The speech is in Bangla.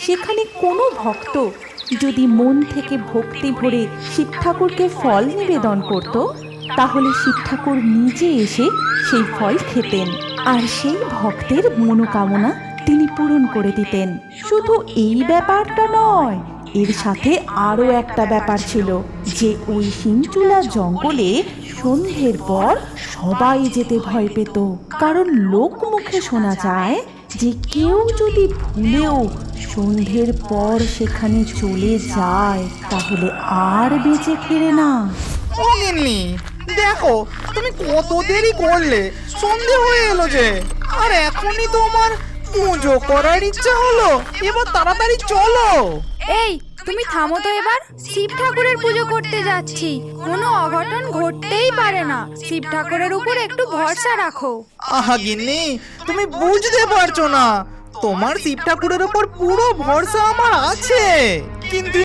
সেখানে কোনো ভক্ত যদি মন থেকে ভক্তি ভরে শিব ঠাকুরকে ফল নিবেদন করত, তাহলে শিব ঠাকুর নিজে এসে সেই ফল খেতেন আর সেই ভক্তের মনোকামনা তিনি পূরণ করে দিতেন। শুধু এই ব্যাপারটা নয়, এর সাথে আরও একটা ব্যাপার ছিল যে ওই হিমচুলা জঙ্গলে সন্ধ্যের পর সবাই যেতে ভয় পেত, কারণ লোকমুখে শোনা যায় যে কেউ যদি ভুলেও সন্ধ্যের পর সেখানে চলে যায় তাহলে আর বেঁচে ফিরে না। ও গিন্নি, দেখো তুমি কত দেরি করলে, সন্ধে হয়ে এলো যে, আর এখনই তোমার পুজো করার ইচ্ছা হলো। এবার তাড়াতাড়ি চলো। এই তুমি থামো তো, এবার শিব ঠাকুরের পুজো করতে যাচ্ছি, কোনো অঘটন ঘটতেই পারে না। শিব ঠাকুরের উপর একটু ভরসা রাখো। আহা গিন্নি, তুমি বুঝতে পারছো না, তোমার শিব ঠাকুরের উপর পুরো ভরসা আমার আছে, কিন্তু